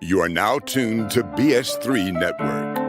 You are now tuned to BS3 Network.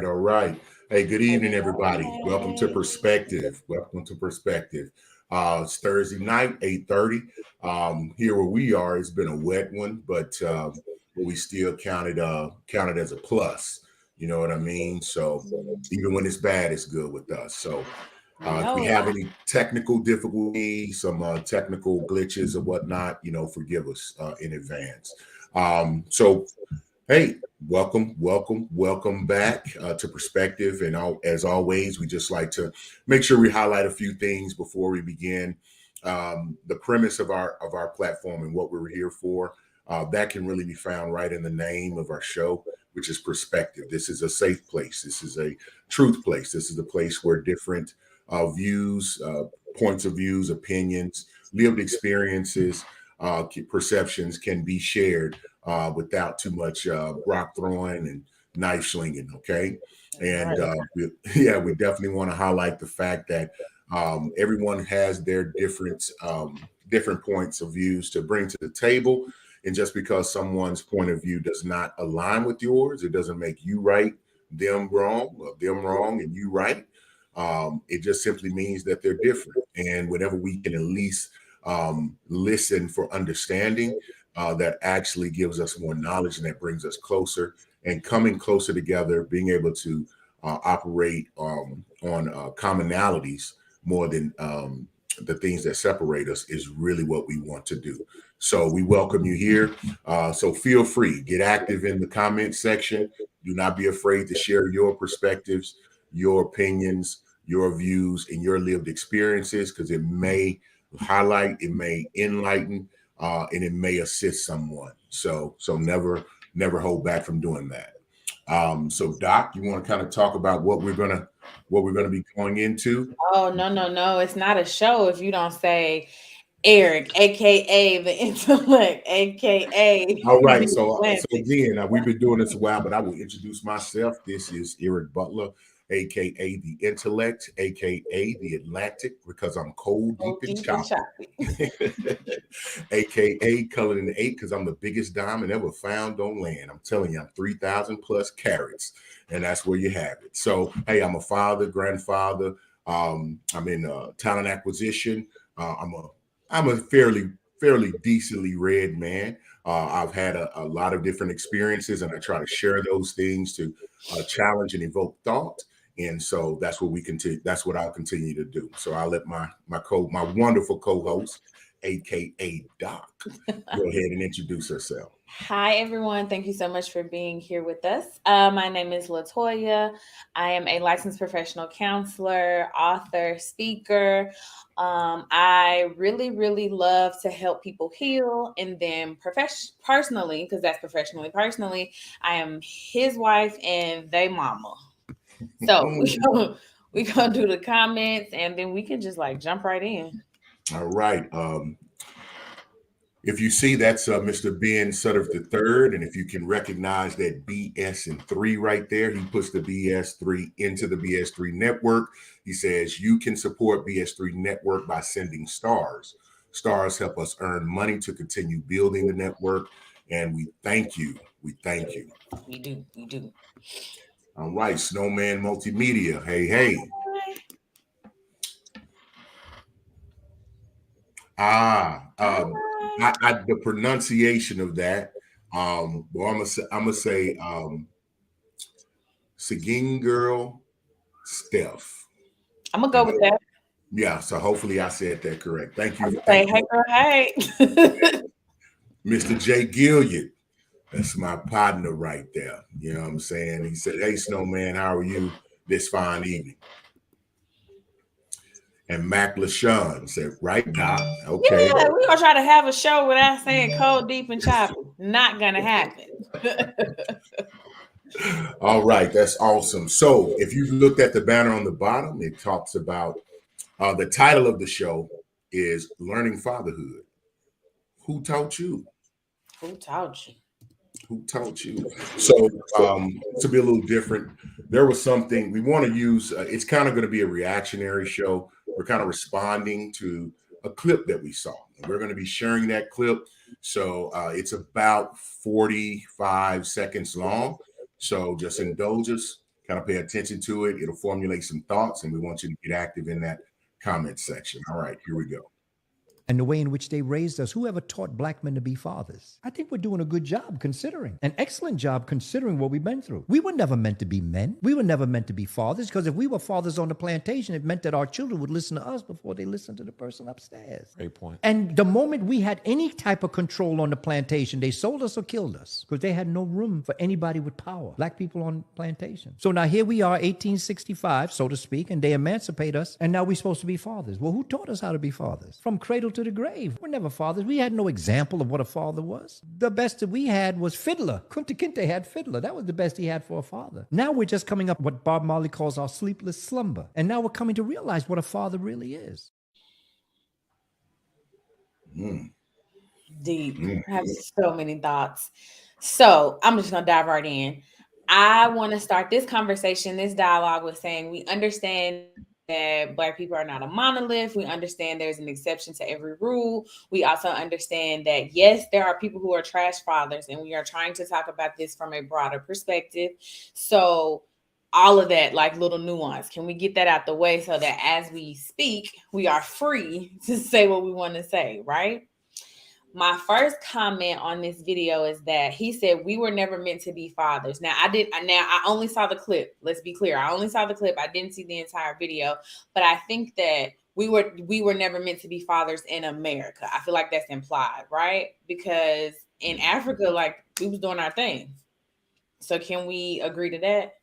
All right. Hey, good evening, everybody. Welcome to Perspective. It's Thursday night, 8:30. Here where we are, it's been a wet one, but we still count it as a plus. You know what I mean? So even when it's bad, it's good with us. So if we have any technical difficulties, some technical glitches or whatnot, forgive us in advance. Hey, welcome back to Perspective. And as always, we just like to make sure we highlight a few things before we begin. The premise of our platform and what we're here for, that can really be found right in the name of our show, which is Perspective. This is a safe place. This is a truth place. This is a place where different views, points of views, opinions, lived experiences, perceptions can be shared without too much rock throwing and knife slinging. Okay. And we definitely want to highlight the fact that everyone has their different points of views to bring to the table. And just because someone's point of view does not align with yours, it doesn't make you right, them wrong, or them wrong and you right. It just simply means that they're different. And whenever we can at least listen for understanding, that actually gives us more knowledge and that brings us closer, and coming closer together, being able to operate on commonalities more than the things that separate us is really what we want to do. So we welcome you here. So feel free, get active in the comment section. Do not be afraid to share your perspectives, your opinions, your views, and your lived experiences, because it may highlight, it may enlighten, and it may assist someone. So never hold back from doing that. So Doc, you want to kind of talk about what we're gonna be going into? Oh, no. It's not a show if you don't say Eric, aka the intellect, aka All right. So again, we've been doing this a while, but I will introduce myself. This is Eric Butler, aka the intellect, aka the Atlantic, because I'm cold, deep, and choppy. aka Color in the 8, because I'm the biggest diamond ever found on land. I'm telling you, I'm 3,000 plus carats, and that's where you have it. So hey, I'm a father, grandfather. I'm in talent acquisition. I'm a fairly decently read man. I've had a lot of different experiences, and I try to share those things to challenge and evoke thought. And so that's what we continue. That's what I'll continue to do. So I'll let my wonderful co-host, aka Doc, go ahead and introduce herself. Hi, everyone. Thank you so much for being here with us. My name is LaToya. I am a licensed professional counselor, author, speaker. I really love to help people heal. And then personally, because that's personally, I am his wife and they mama. So we gonna do the comments and then we can just like jump right in. All right. If you see, that's Mr. Ben Sutter III, and if you can recognize that BS and 3 right there, he puts the BS3 into the BS3 network. He says you can support BS3 network by sending stars. Stars help us earn money to continue building the network, and we thank you. We thank you. We do. All right, Snowman Multimedia. Hey. The pronunciation of that. Well, I'm gonna say Seguin Girl Steph. I'm gonna go with that. Yeah, so hopefully I said that correct. Thank you. Hey, girl, hey. Mr. Jay Gilliard. That's my partner right there. You know what I'm saying? He said, "Hey, Snowman, how are you this fine evening?" And Mac LaShawn said, right, Doc. Okay. Yeah, we're gonna try to have a show without saying cold, deep, and choppy. Not gonna happen. All right, that's awesome. So if you've looked at the banner on the bottom, it talks about the title of the show is Learning Fatherhood. Who taught you? Who taught you? Who taught you? So to be a little different, there was something we want to use. It's kind of going to be a reactionary show. We're kind of responding to a clip that we saw. And we're going to be sharing that clip. So it's about 45 seconds long. So just indulge us, kind of pay attention to it. It'll formulate some thoughts, and we want you to get active in that comment section. All right, here we go. And the way in which they raised us. Whoever taught black men to be fathers? I think we're doing a good job considering, an excellent job considering what we've been through. We were never meant to be men. We were never meant to be fathers, because if we were fathers on the plantation, it meant that our children would listen to us before they listened to the person upstairs. Great point. And the moment we had any type of control on the plantation, they sold us or killed us, because they had no room for anybody with power. Black people on plantation. So now here we are, 1865, so to speak, and they emancipate us, and now we're supposed to be fathers. Well, who taught us how to be fathers? From cradle to the grave. We're never fathers. We had no example of what a father was. The best that we had was Fiddler. Kunta Kinte had Fiddler. That was the best he had for a father. Now we're just coming up what Bob Marley calls our sleepless slumber. And now we're coming to realize what a father really is. Deep. I have so many thoughts. So I'm just going to dive right in. I want to start this conversation, this dialogue with saying we understand that Black people are not a monolith. We understand there's an exception to every rule. We also understand that, yes, there are people who are trash fathers, and we are trying to talk about this from a broader perspective. So all of that, like little nuance, can we get that out the way so that as we speak, we are free to say what we want to say, right? My first comment on this video is that he said we were never meant to be fathers. Now I only saw the clip. Let's be clear. I only saw the clip. I didn't see the entire video, but I think that we were never meant to be fathers in America. I feel like that's implied, right? Because in Africa, like, we was doing our thing. So can we agree to that?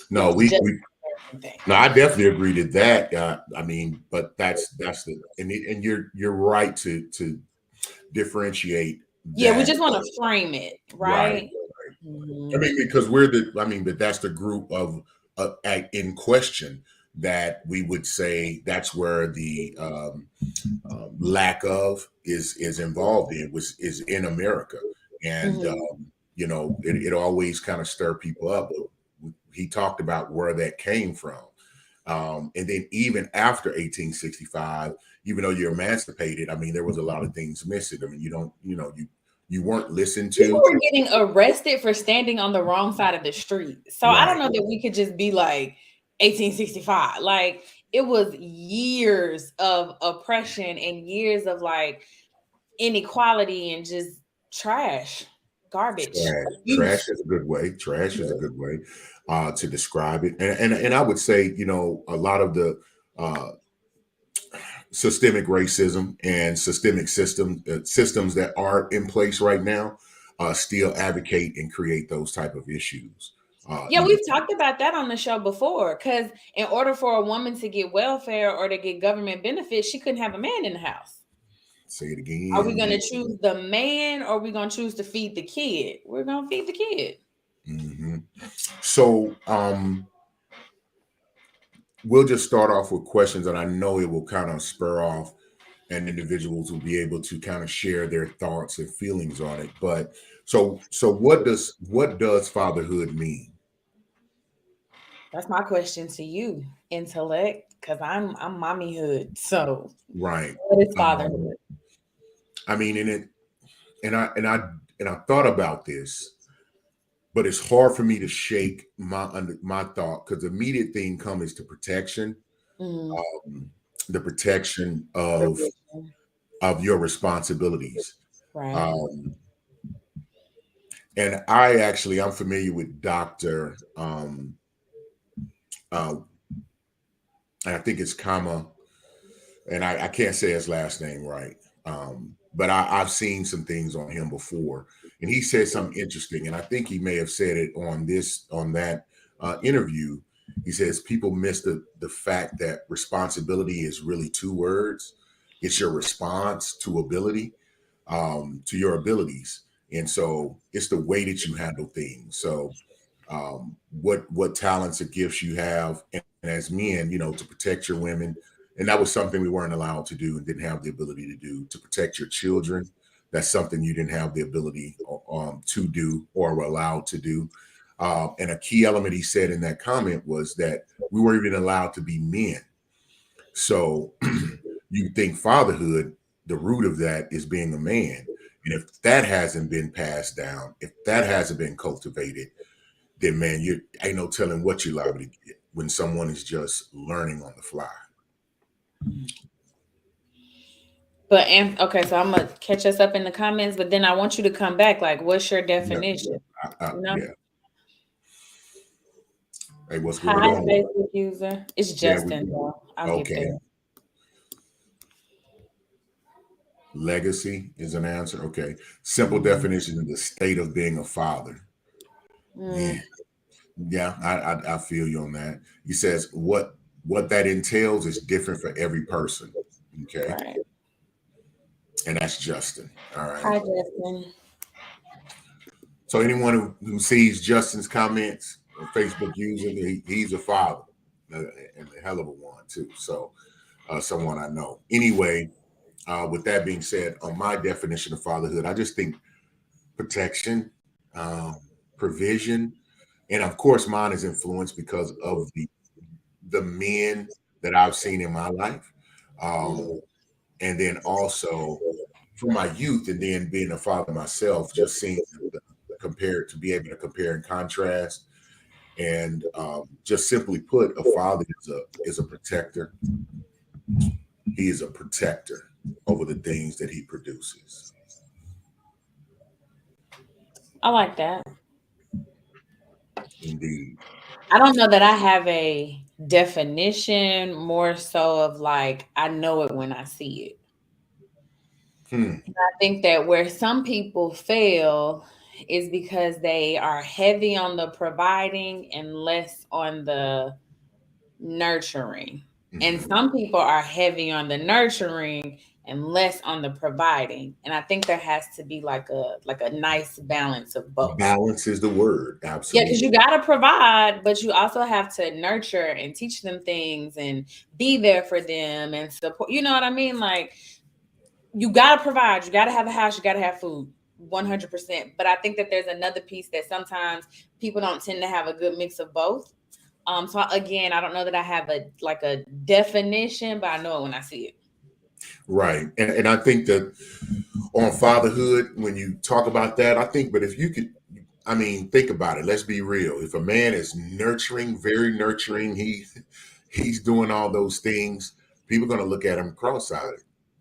No, no, I definitely agree to that. I mean, but that's the and you're right to differentiate. Yeah, we just want to frame it, right? I mean, because but that's the group of in question that we would say that's where the lack of is involved in, which is in America. And it always kind of stir people up. He talked about where that came from. And then even after 1865, even though you're emancipated, I mean, there was a lot of things missing. I mean, you weren't listened to. People were getting arrested for standing on the wrong side of the street. So right. I don't know that we could just be like 1865. Like, it was years of oppression and years of like inequality and just garbage. Trash is a good way. Trash is a good way to describe it. And I would say, a lot of the systemic racism and systemic systems that are in place right now still advocate and create those type of issues. We've talked about that on the show before, because in order for a woman to get welfare or to get government benefits, she couldn't have a man in the house. Say it again. Are we going to choose the man, or are we going to choose to feed the kid? We're going to feed the kid. Mm-hmm. So we'll just start off with questions, and I know it will kind of spur off, and individuals will be able to kind of share their thoughts and feelings on it. But so what does fatherhood mean? That's my question to you, intellect, because I'm mommyhood. So right, what is fatherhood? I mean, and I thought about this, but it's hard for me to shake my thought, because the immediate thing comes to protection, the protection of your responsibilities. Right. And I'm familiar with Dr. I think it's Kama, and I can't say his last name right. But I've seen some things on him before, and he said something interesting, and I think he may have said it on that interview. He says people miss the fact that responsibility is really two words. It's your response to ability, to your abilities. And so it's the way that you handle things. So what talents or gifts you have, and as men, to protect your women. And that was something we weren't allowed to do and didn't have the ability to do. To protect your children, that's something you didn't have the ability to do or were allowed to do. And a key element he said in that comment was that we weren't even allowed to be men. So you think fatherhood, the root of that is being a man. And if that hasn't been passed down, if that hasn't been cultivated, then man, you ain't no telling what you're liable to get when someone is just learning on the fly. But okay, so I'm gonna catch us up in the comments, but then I want you to come back. Like, what's your definition? Yeah. Hey, what's going Hi, on? Facebook user. It's Justin. I'll get there. Legacy is an answer. Okay. Simple definition of the state of being a father. Yeah, I feel you on that. He says what that entails is different for every person. Okay. Right. And that's Justin. All right. Hi, Justin. So anyone who sees Justin's comments on Facebook using, he's a father, and a hell of a one too. So someone I know. Anyway, with that being said, on my definition of fatherhood, I just think protection, provision, and of course mine is influenced because of the men that I've seen in my life, and then also from my youth, and then being a father myself, just seeing to be able to compare and contrast. And just simply put, a father is a protector. He is a protector over the things that he produces. I like that. Indeed. I don't know that I have a definition, more so of like, I know it when I see it. I think that where some people fail is because they are heavy on the providing and less on the nurturing. And some people are heavy on the nurturing and less on the providing. And I think there has to be like a nice balance of both. Balance is the word. Absolutely. Yeah, because you got to provide, but you also have to nurture and teach them things and be there for them and support. You know what I mean? Like, you got to provide, you got to have a house, you got to have food, 100%. But I think that there's another piece that sometimes people don't tend to have a good mix of both. So again, I don't know that I have a definition, but I know it when I see it. Right. And I think that on fatherhood, when you talk about that, but if you could, think about it. Let's be real. If a man is nurturing, very nurturing, he's doing all those things, people are going to look at him cross-eyed.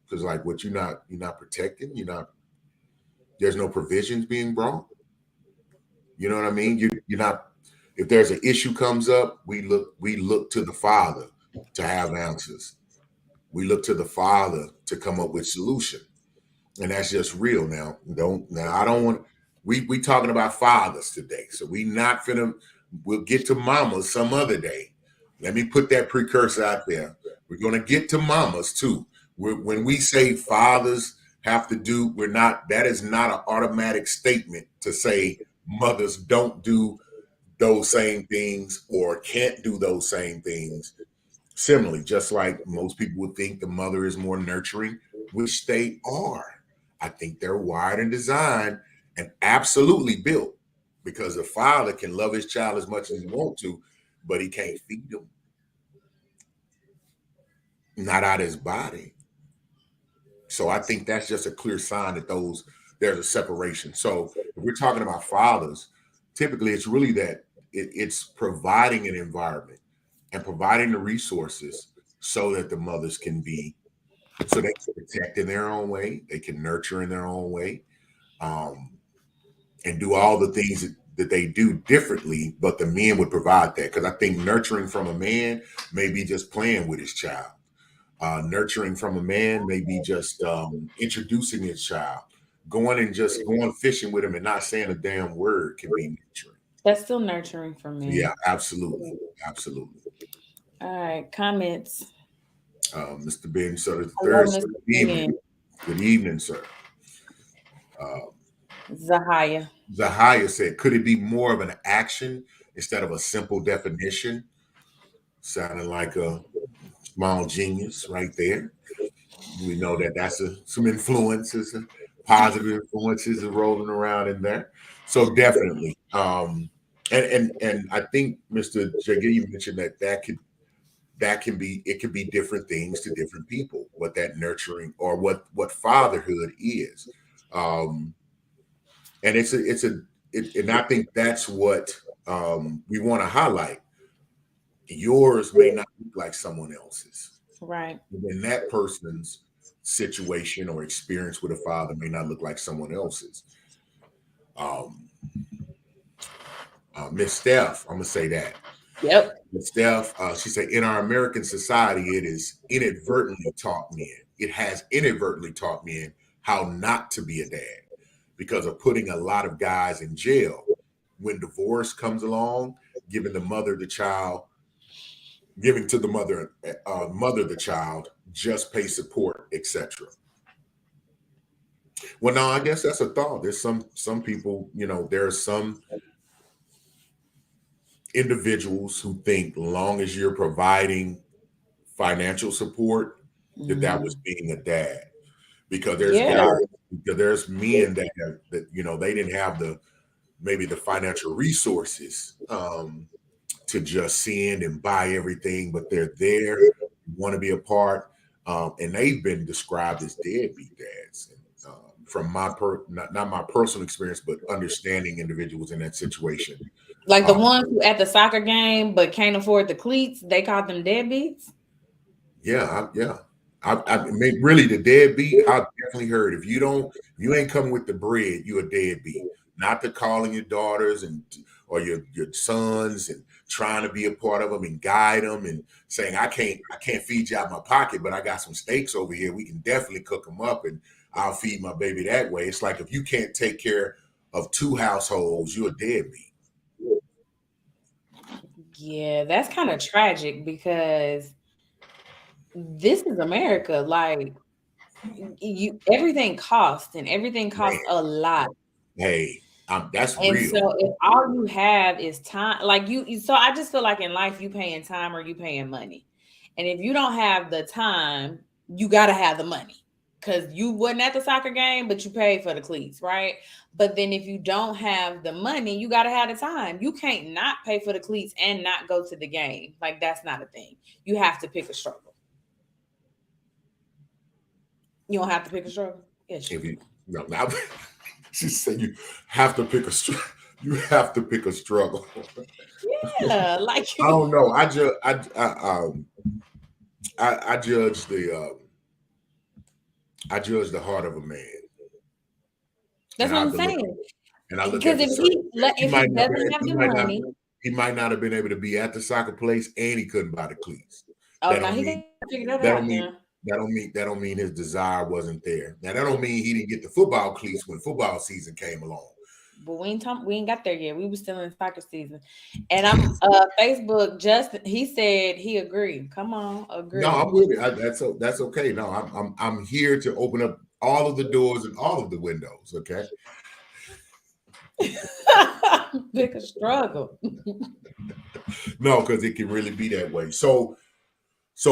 Because like, what, you're not protecting, there's no provisions being brought. You know what I mean? You're not, if there's an issue comes up, we look to the father to have answers. We look to the father to come up with solution. And that's just real now. I don't want, we talking about fathers today. So we'll get to mamas some other day. Let me put that precursor out there. We're going to get to mamas too. When we say fathers have to do, that is not an automatic statement to say mothers don't do those same things or can't do those same things. Similarly, just like most people would think the mother is more nurturing, which they are. I think they're wired and designed and absolutely built, because a father can love his child as much as he wants to, but he can't feed them. Not out of his body. So I think that's just a clear sign that there's a separation. So if we're talking about fathers, typically it's really that it's providing an environment and providing the resources so that the mothers so they can protect in their own way, they can nurture in their own way, and do all the things that they do differently, but the men would provide that. Because I think nurturing from a man may be just playing with his child. Nurturing from a man may be just introducing his child. Going fishing with him and not saying a damn word can be nurturing. That's still nurturing for me. Yeah, absolutely. Absolutely. All right, comments. Mr. Ben Sutter Hello, III, Mr. good evening. Ben. Good evening, sir. Zahaya. Zahaya said, could it be more of an action instead of a simple definition? Sounding like a small genius right there. We know that that's some influences, positive influences are rolling around in there. So definitely. And I think Mr. Jagger, you mentioned that can be, it can be different things to different people, what that nurturing or what fatherhood is. Um, and and I think that's what we want to highlight. Yours may not look like someone else's. Right. And that person's situation or experience with a father may not look like someone else's. Um, Miss Steph, I'm gonna say that. Yep. Miss Steph, she said, in our American society, it is inadvertently taught men. It has inadvertently taught men how not to be a dad because of putting a lot of guys in jail. When divorce comes along, giving the mother the child, giving to the mother the child, just pay support, etc. Well, no, I guess that's a thought. There's some people, there are some individuals who think long as you're providing financial support, that was being a dad. Because there's Yeah. guys, because there's men that they didn't have maybe the financial resources to just send and buy everything, but they're there, want to be a part, and they've been described as deadbeat dads. And, from not my personal experience, but understanding individuals in that situation. Like the ones who at the soccer game but can't afford the cleats, they call them deadbeats. Yeah, I mean, really, the deadbeat. I've definitely heard if you ain't coming with the bread, you a deadbeat. Not to calling your daughters or your sons and trying to be a part of them and guide them and saying I can't feed you out of my pocket, but I got some steaks over here. We can definitely cook them up and I'll feed my baby that way. It's like if you can't take care of two households, you're a deadbeat. Yeah, that's kind of tragic because this is America. Like everything costs and everything costs a lot. Hey, that's And real. so if all you have is time, like so I just feel like in life you paying time or you paying money. And if you don't have the time, you gotta have the money. Because you wasn't at the soccer game, but you paid for the cleats, right? But then if you don't have the money, you gotta have the time. You can't not pay for the cleats and not go to the game. Like that's not a thing. You have to pick a struggle. You don't have to pick a struggle. Yes, If you no, now she said you have to pick a you have to pick a struggle. yeah, like I don't know. I judge I judge the heart of a man. that's And what I I'm look saying. and I look at Because the circumstance. if he doesn't have the money, he might not have been able to be at the soccer place and he couldn't buy the cleats. oh That no, don't he mean can figure that that out don't mean now. that don't mean his desire wasn't there. Now that don't mean he didn't get the football cleats when football season came along. But we ain't got there yet. We were still in soccer season. And I'm Facebook Justin, he said he agreed. Come on, agree. No, I'm with it. That's okay. No, I'm here to open up all of the doors and all of the windows. Okay. Pick a struggle. No, because it can really be that way. So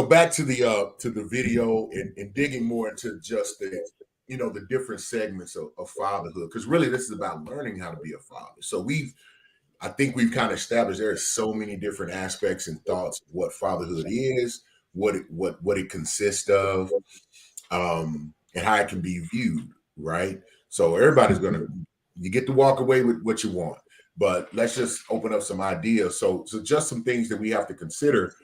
back to the video and digging more into just the different segments of fatherhood. Because really this is about learning how to be a father. So I think we've kind of established there are so many different aspects and thoughts of what fatherhood is, what it consists of, and how it can be viewed, right? So you get to walk away with what you want, but let's just open up some ideas. So just some things that we have to consider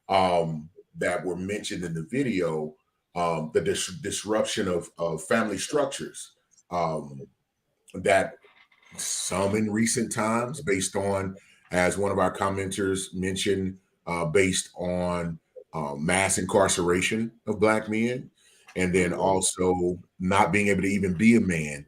that were mentioned in the video, the disruption of family structures, that some in recent times, based on, as one of our commenters mentioned, based on mass incarceration of Black men, and then also not being able to even be a man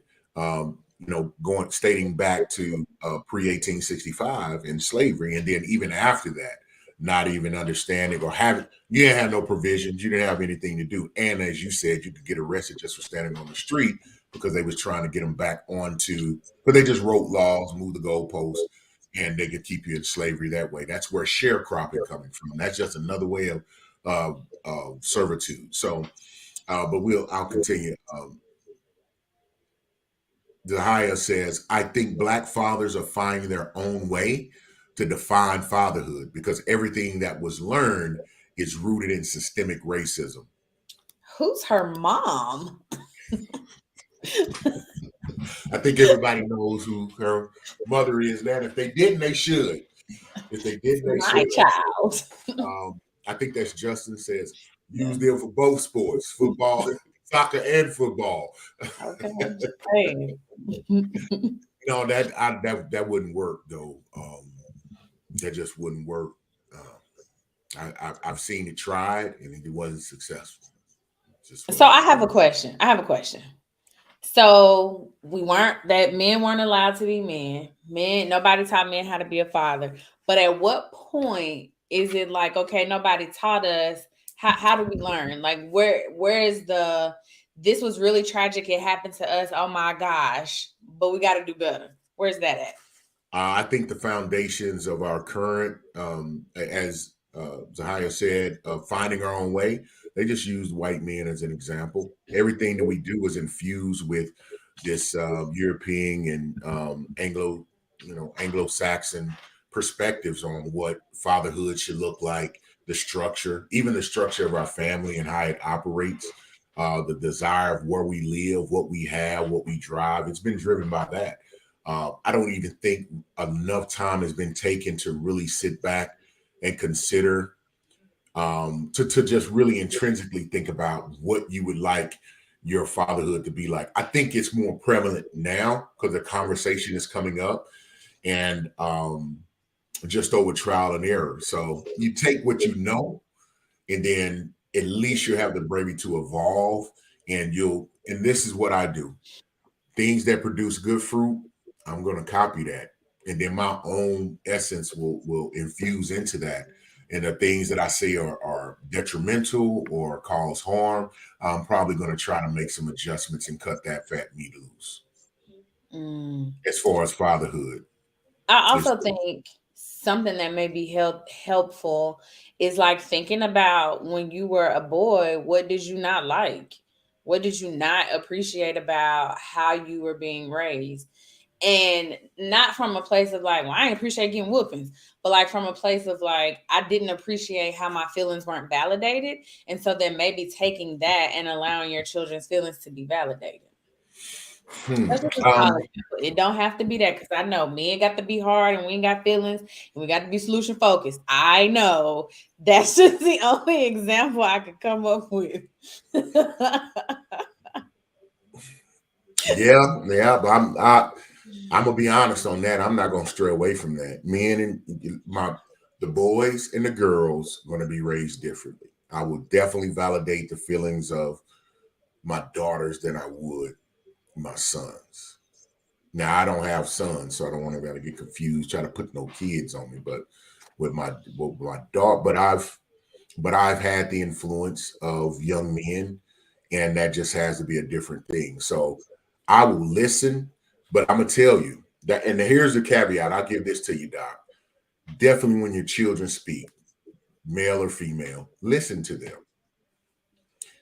stating back to pre-1865 and slavery, and then even after that, not even understanding or having, you didn't have no provisions, you didn't have anything to do, and as you said, you could get arrested just for standing on the street because they was trying to get them back onto, but they just wrote laws, moved the goalposts, and they could keep you in slavery that way. That's where sharecropping coming from. That's just another way of servitude. So, but I'll continue. Zahia says, I think Black fathers are finding their own way to define fatherhood because everything that was learned is rooted in systemic racism. Who's her mom? I think everybody knows who her mother is now. If they didn't, they should. If they didn't, they My should. child. I think that's Justin says, use them for both sports, football, soccer, and football. Okay. Hey. No, that wouldn't work though. That just wouldn't work. I've seen it tried and it wasn't successful. So I have a question. So men weren't allowed to be men. Nobody taught men how to be a father. But at what point is it like, okay, nobody taught us? How do we learn? Like where is this was really tragic. It happened to us. Oh my gosh. But we got to do better. Where's that at? I think the foundations of our current, as Zahia said, finding our own way, they just used white men as an example. Everything that we do is infused with this European and Anglo-Saxon perspectives on what fatherhood should look like, the structure, even the structure of our family and how it operates, the desire of where we live, what we have, what we drive. It's been driven by that. I don't even think enough time has been taken to really sit back and consider, to just really intrinsically think about what you would like your fatherhood to be like. I think it's more prevalent now because the conversation is coming up and just over trial and error. So you take what you know, and then at least you have the bravery to evolve, and this is what I do. Things that produce good fruit, I'm going to copy that. And then my own essence will infuse into that. And the things that I say are detrimental or cause harm, I'm probably going to try to make some adjustments and cut that fat meat loose. As far as fatherhood. I also think something that may be helpful is like thinking about when you were a boy, what did you not like? What did you not appreciate about how you were being raised? And not from a place of like, well, I didn't appreciate getting whoopings, but like from a place of like, I didn't appreciate how my feelings weren't validated. And so then maybe taking that and allowing your children's feelings to be validated. It don't have to be that, because I know men got to be hard and we ain't got feelings and we got to be solution focused. I know that's just the only example I could come up with. Yeah, but I'm gonna be honest on that. I'm not gonna stray away from that. Men and the boys and the girls are gonna be raised differently. I will definitely validate the feelings of my daughters than I would my sons. Now I don't have sons, so I don't want anybody to get confused, try to put no kids on me. But with my daughter, but I've had the influence of young men, and that just has to be a different thing. So I will listen, but I'm gonna tell you that, and here's the caveat. I'll give this to you, Doc. Definitely when your children speak, male or female, listen to them.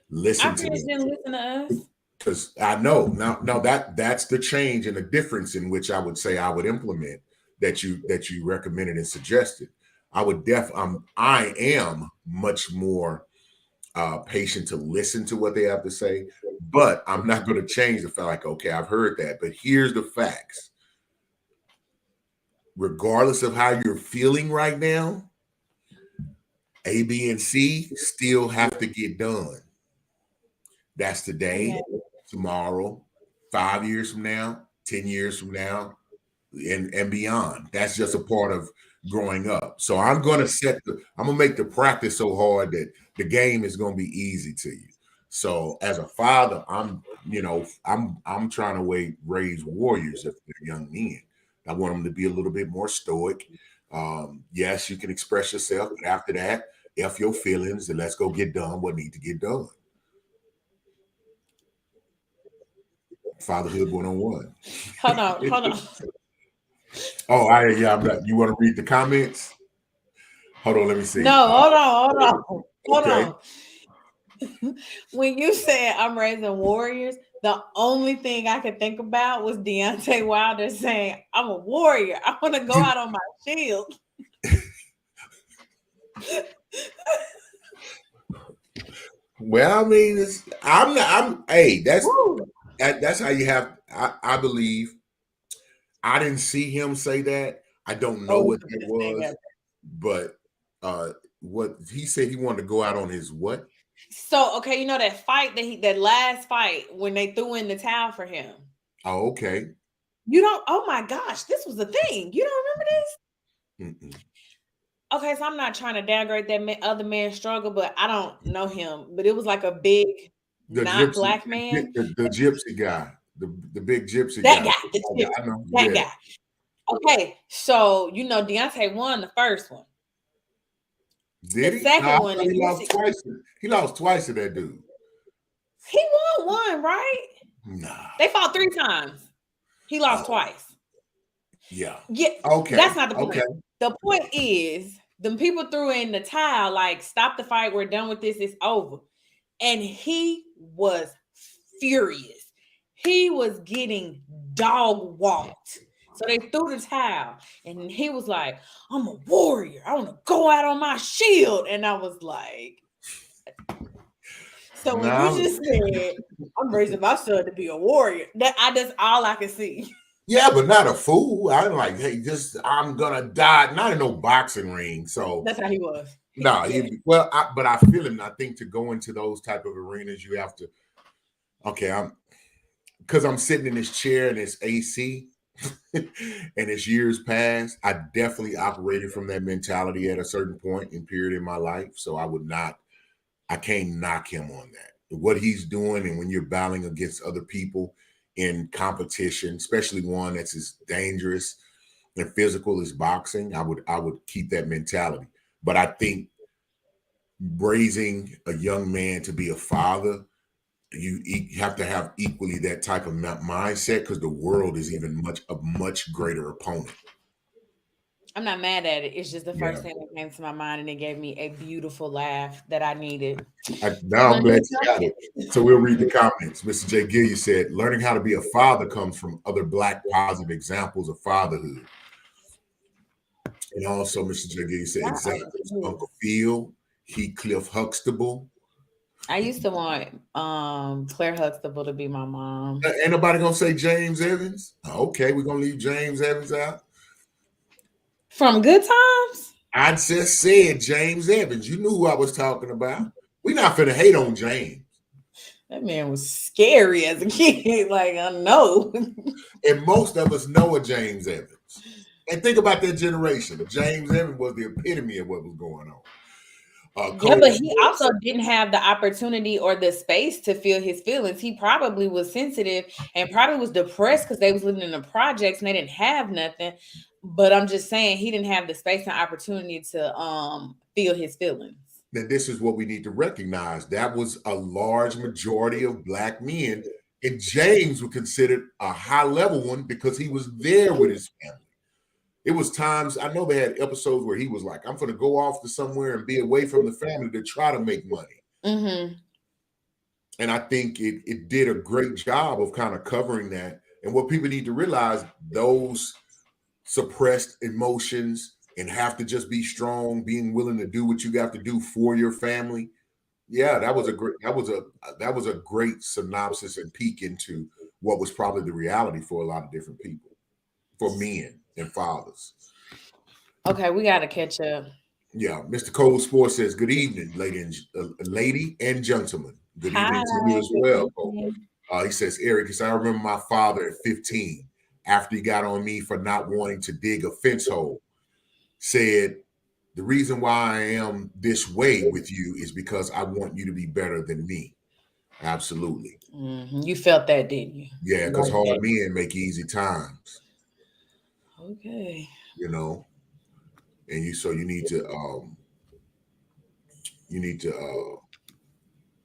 Listen to them. Listen to us. Because I know now that's the change and the difference in which I would say I would implement that you recommended and suggested. I am much more patient to listen to what they have to say, but I'm not going to change the fact like, okay, I've heard that, but here's the facts. Regardless of how you're feeling right now, A, B, and C still have to get done. That's today, tomorrow, 5 years from now, 10 years from now, and beyond. That's just a part of growing up. So I'm going to make the practice so hard that the game is going to be easy to you. So as a father, I'm trying to raise warriors if they're young men. I want them to be a little bit more stoic. Yes, you can express yourself, but after that, F your feelings and let's go get done what need to get done. Fatherhood 101. Hold on. Oh, I'm not. You want to read the comments? Hold on, let me see. No, hold Okay. on. When you said I'm raising warriors, the only thing I could think about was Deontay Wilder saying, I'm a warrior. I want to go out on my shield. Well, I mean, that's how you have. I believe. I didn't see him say that. I don't know what that was, but what he said he wanted to go out on his what? So okay, you know that fight that last fight when they threw in the towel for him. Oh, okay. You don't. Oh my gosh, this was the thing. You don't remember this? Mm-mm. Okay, so I'm not trying to downgrade that other man's struggle, but I don't know him. But it was like a big, not black man. The gypsy guy, the big gypsy That guy. guy, I know. that guy. Okay, so you know Deontay won the first one. Did the he? second No, one, he lost twice. He lost twice to that dude. He won one, right? Nah. They fought 3 times. He lost twice. Yeah. Yeah. Okay. That's not the point. Okay. The point is, the people threw in the towel, like, stop the fight. We're done with this. It's over. And he was furious. He was getting dog walked. So they threw the towel. And he was like, I'm a warrior. I want to go out on my shield. And I was like, so when you just said, I'm raising my son to be a warrior, that's all I can see. Yeah, but not a fool. I'm like, hey, I'm gonna die. Not in no boxing ring. So That's how he was. No, but I feel him. I think to go into those type of arenas, you have to. Okay, because I'm sitting in this chair and it's AC, and it's years past. I definitely operated from that mentality at a certain point and period in my life. So I can't knock him on that. What he's doing, and when you're battling against other people in competition, especially one that's as dangerous and physical as boxing, I would keep that mentality. But I think raising a young man to be a father, you have to have equally that type of mindset because the world is even a much greater opponent. I'm not mad at it. It's just the first thing that came to my mind, and it gave me a beautiful laugh that I needed. Now I'm glad you got it. So we'll read the comments. Mr. J. Gilliam said, learning how to be a father comes from other Black positive examples of fatherhood. And also, Mr. J. Gilliam said, examples, Uncle Phil, Heathcliff Huxtable. I used to want Claire Huxtable to be my mom. Ain't nobody gonna say James Evans? Okay, we're gonna leave James Evans out. From Good Times? I just said James Evans. You knew who I was talking about. We're not finna hate on James. That man was scary as a kid. Like, I know. And most of us know a James Evans. And think about that generation. James Evans was the epitome of what was going on. Yeah, but he also didn't have the opportunity or the space to feel his feelings. He probably was sensitive and probably was depressed because they was living in the projects and they didn't have nothing. But I'm just saying he didn't have the space and opportunity to feel his feelings. Then this is what we need to recognize. That was a large majority of Black men. And James was considered a high-level one because he was there with his family. It was times, I know they had episodes where he was like, I'm going to go off to somewhere and be away from the family to try to make money. Mm-hmm. And I think it did a great job of kind of covering that. And what people need to realize, those suppressed emotions and have to just be strong, being willing to do what you got to do for your family. Yeah, that was a great synopsis and peek into what was probably the reality for a lot of different people, for men and fathers. Okay, we got to catch up. Yeah, Mr. Cold Sports says, good evening, lady and gentlemen. Good evening to you as well. He says, Eric, because I remember my father at 15, after he got on me for not wanting to dig a fence hole, said, the reason why I am this way with you is because I want you to be better than me. Absolutely. You felt that, didn't you? Yeah, because Like hard that. men make easy times, Okay. you know, and you need to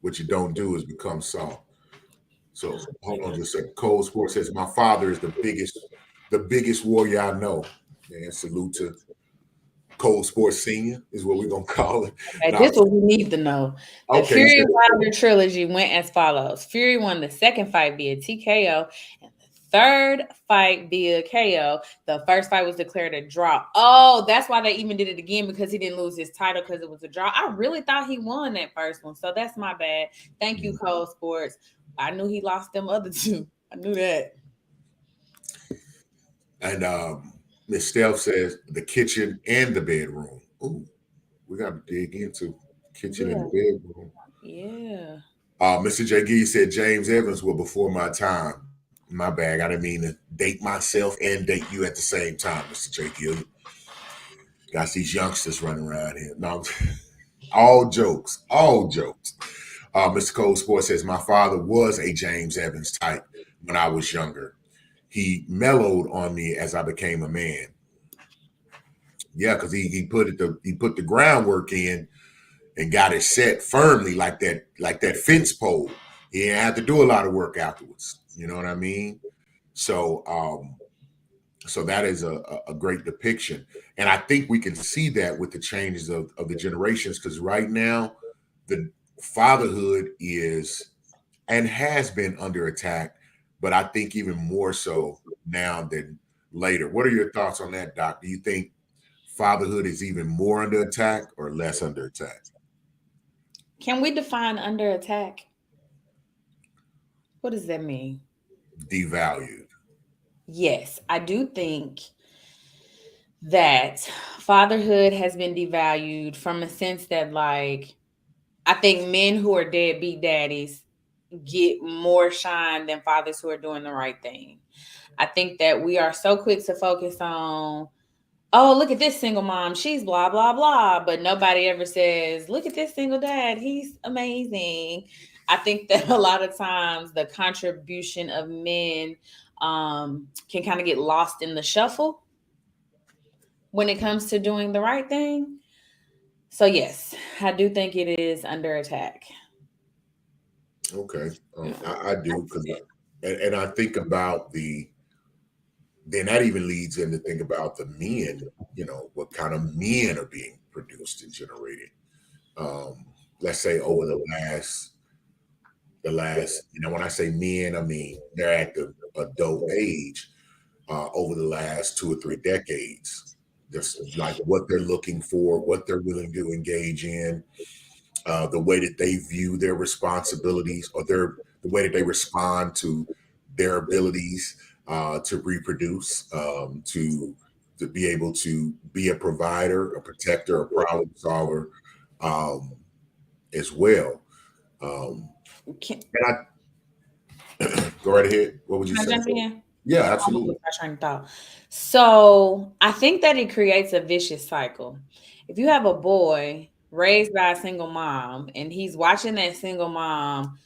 what you don't do is become soft. So hold on just a second. Cold Sport says my father is the biggest warrior I know. Man, salute to Cold Sports Senior is what we're gonna call it. Okay, Now, this is what we need to know. The okay, you Fury said Wilder trilogy went as follows. Fury won the second fight via TKO and the third fight via KO. The first fight was declared a draw. Oh, that's why they even did it again, because he didn't lose his title because it was a draw. I really thought he won that first one. So that's my bad. Thank you, Cole Sports. I knew he lost them other two. I knew that. and Miss Steph says the kitchen and the bedroom. Ooh, we gotta dig into kitchen and Yeah. the bedroom. Yeah. Mr. J. Gee said James Evans was before my time. My bad. I didn't mean to date myself and date you at the same time, Mr. J. Gill. Got these youngsters running around here. No, all jokes, all jokes. Mr. Cold Sports says my father was a James Evans type when I was younger. He mellowed on me as I became a man. Yeah, because he put the groundwork in and got it set firmly like that fence pole. He didn't have to do a lot of work afterwards. You know what I mean? So so that is a great depiction. And I think we can see that with the changes of the generations, because right now the fatherhood is and has been under attack, but I think even more so now than later. What are your thoughts on that, Doc? Do you think fatherhood is even more under attack or less under attack? Can we define under attack? What does that mean? Devalued. Yes, I do think that fatherhood has been devalued from a sense that, like, I think men who are deadbeat daddies get more shine than fathers who are doing the right thing. I think that we are so quick to focus on, oh, look at this single mom, she's blah, blah, blah. But nobody ever says, look at this single dad, he's amazing. I think that a lot of times the contribution of men can kind of get lost in the shuffle when it comes to doing the right thing. So yes, I do think it is under attack. Okay, I do because, and I think about then that even leads in to think about the men. You know, what kind of men are being produced and generated. Um, let's say over when I say men, I mean they're at the adult age over the last 2 or 3 decades. Just like what they're looking for, what they're willing to engage in, the way that they view their responsibilities or the way that they respond to their abilities to reproduce, to be able to be a provider, a protector, a problem solver, um, as well. Um, Can, and I go right ahead. What would you can I say? jump in? Yeah, I'm gonna absolutely. lose my train of thought. So I think that it creates a vicious cycle. If you have a boy raised by a single mom and he's watching that single mom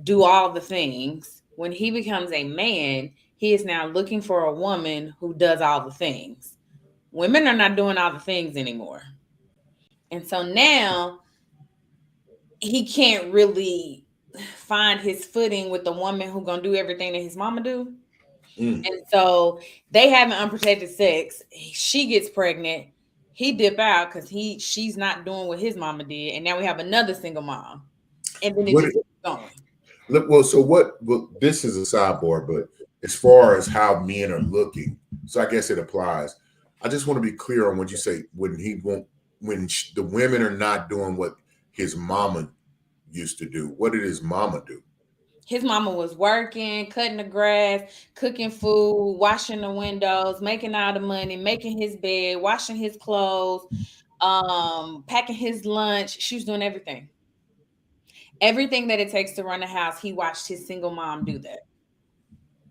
do all the things, when he becomes a man, he is now looking for a woman who does all the things. Women are not doing all the things anymore. And so now he can't really find his footing with the woman who gonna do everything that his mama do. Mm. And so they having unprotected sex. She gets pregnant. He dip out because she's not doing what his mama did, and now we have another single mom, and then it What just keeps going. Look, well, so what? Well, this is a sidebar, but as far as how men are looking, so I guess it applies. I just want to be clear on what you say when he won't, the women are not doing what his mama used to do. What did his mama do? His mama was working, cutting the grass, cooking food, washing the windows, making all the money, making his bed, washing his clothes, packing his lunch. She was doing everything. Everything that it takes to run a house, he watched his single mom do that.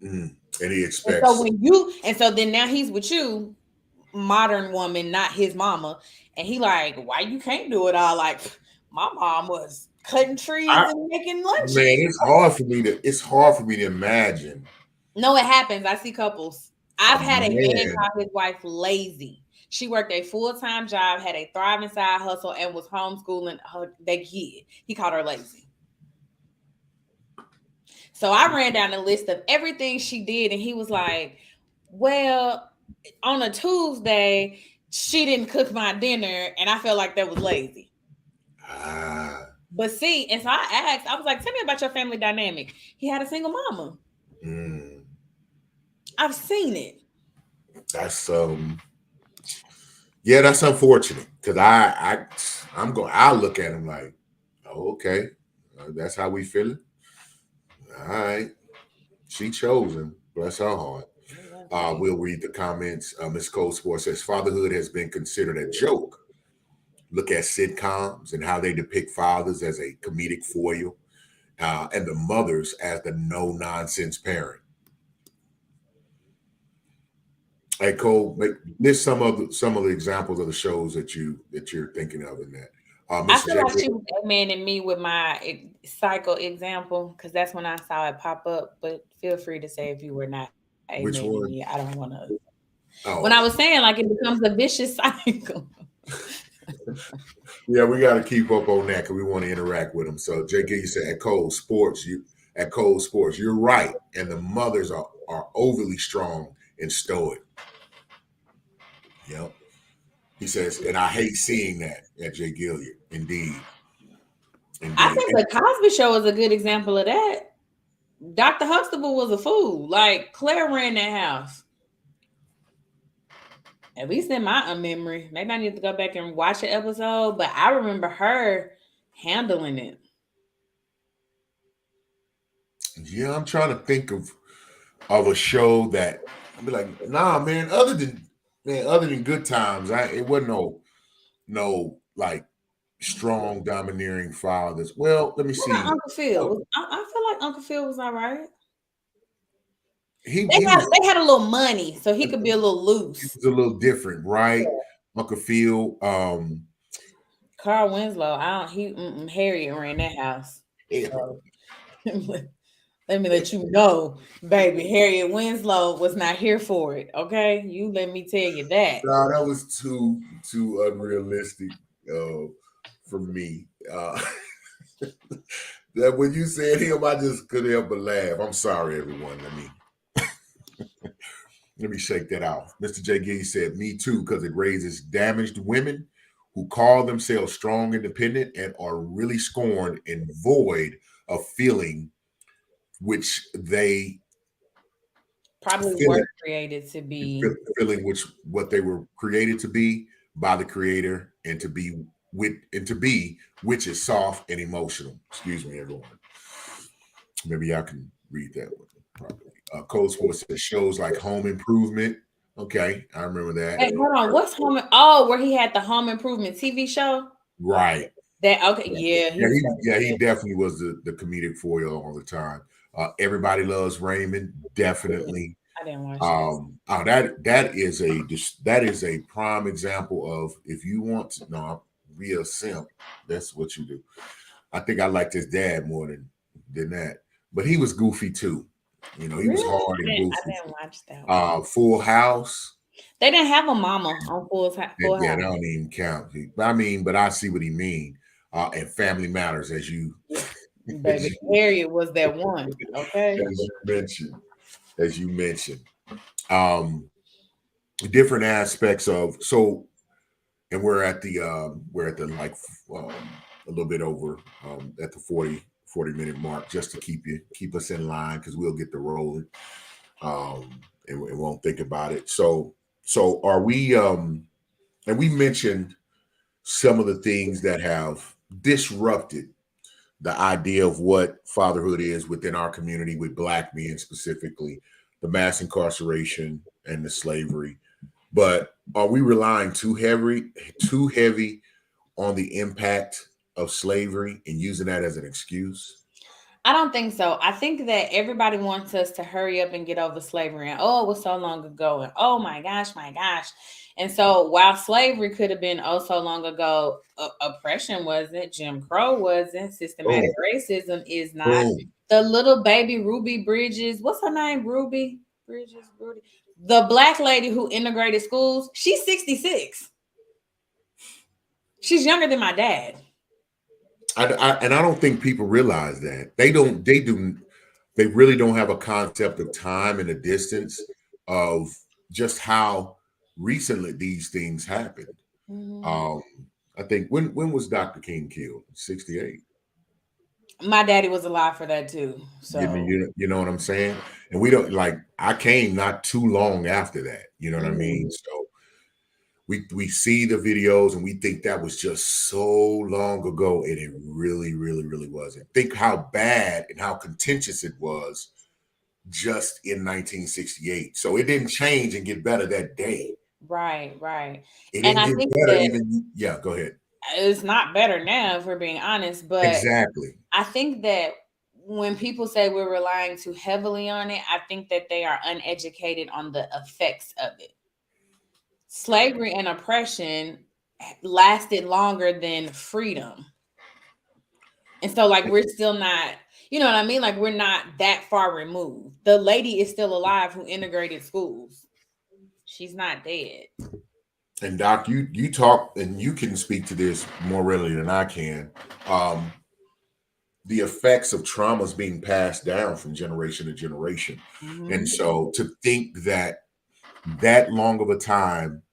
Mm. And he And so expects. then now he's with you, modern woman, not his mama, and he like, why you can't do it all? Like, my mom was cutting trees and making lunches. Man, it's hard for me to imagine. No, it happens. I see couples. I've had a man Man. call his wife lazy. She worked a full-time job, had a thriving side hustle, and was homeschooling their kid. He called her lazy. So I ran down the list of everything she did, and he was like, well, on a Tuesday, she didn't cook my dinner, and I felt like that was lazy. But see, and so I asked, I was like, tell me about your family dynamic. He had a single mama. I've seen it. That's yeah, that's unfortunate because I'll look at him like, oh, okay, that's how we feel it. All right, she chose him. Bless her heart. We'll read the comments. Ms. Cold Sport says fatherhood has been considered a joke. Look at sitcoms and how they depict fathers as a comedic foil, and the mothers as the no-nonsense parent. Hey Cole, list some of the examples of the shows that you're thinking of in that. I feel like she was man me with my cycle example because that's when I saw it pop up. But feel free to say if you were not Which one? Me. I don't want to. Oh. When I was saying like it becomes a vicious cycle. Yeah, we got to keep up on that because we want to interact with them. So JG, you said at Cold Sports, you're right, and the mothers are overly strong and stoic. Yep. He says, and I hate seeing that at Jay Gilliard. Indeed. I think the Cosby Show is a good example of that. Dr. Huxtable was a fool. Like Claire ran that house. At least in my memory. Maybe I need to go back and watch an episode, but I remember her handling it. Yeah, I'm trying to think of a show that I'd be like, nah, man. Other than Good Times, it wasn't no like strong, domineering fathers. Well, let me see. Uncle Phil. I feel like Uncle Phil was all right. They had a little money, so he could be a little loose. He was a little different, right? Yeah. Uncle Phil. Carl Winslow. Harriet ran that house. Yeah. So, let me let you know, baby. Harriet Winslow was not here for it. Okay, you let me tell you that. No, that was too unrealistic for me. That when you said him, I just couldn't help but laugh. I'm sorry, everyone. Let me shake that out. Mr. J. Gee said, me too, because it raises damaged women who call themselves strong, independent, and are really scorned and void of feeling which they probably were created to be. Feeling what they were created to be by the creator and to be which is soft and emotional. Excuse me, everyone. Maybe y'all can read that one properly. Cold Sports says shows like Home Improvement. Okay, I remember that. Hey, hold on. What's Home? Oh, where he had the Home Improvement TV show? Right. That okay? Yeah. He definitely was the comedic foil all the time. Everybody Loves Raymond. Definitely. I didn't watch that is a prime example of if you want to be a simp, that's what you do. I think I liked his dad more than that, but he was goofy too. He was hard and goofy. I didn't watch that one. Full House. They didn't have a mama on Full House. Yeah, that don't even count. But I see what he mean. And Family Matters, as you. Baby, Harriet was that one. Okay. As you mentioned, different aspects of and we're at the like a little bit over at the 40 minute mark, just to keep us in line because we'll get the rolling and we won't think about it. So are we and we mentioned some of the things that have disrupted the idea of what fatherhood is within our community with Black men specifically, the mass incarceration and the slavery. But are we relying too heavy on the impact of slavery and using that as an excuse? I don't think so. I think that everybody wants us to hurry up and get over slavery. And oh, it was so long ago. And oh my gosh, my gosh. And so while slavery could have been oh so long ago, oppression wasn't, Jim Crow wasn't, systematic Boom, racism is not. boom. The little baby Ruby Bridges, what's her name? Ruby Bridges, Rudy. The black lady who integrated schools, she's 66. She's younger than my dad. And I don't think people realize that they really don't have a concept of time and the distance of just how recently these things happened. Mhm. Um, I think when was Dr. King killed? 68. My daddy was alive for that too. So You know what I'm saying? And we don't like I came not too long after that. You know what I mean? mhm. So we see the videos and we think that was just so long ago, and it really, really, really wasn't. Think how bad and how contentious it was just in 1968. So it didn't change and get better that day. Right, right. It And didn't I get think better that even. Yeah, go ahead. it's not better now, if we're being honest, but Exactly. I think that when people say we're relying too heavily on it, I think that they are uneducated on the effects of it. Slavery and oppression lasted longer than freedom. And so, like, we're still not, you know what I mean? Like, we're not that far removed. The lady is still alive who integrated schools. She's not dead. And Doc, you talk and you can speak to this more readily than I can. Um, the effects of traumas being passed down from generation to generation. And Mhm. so to think that that long of a time,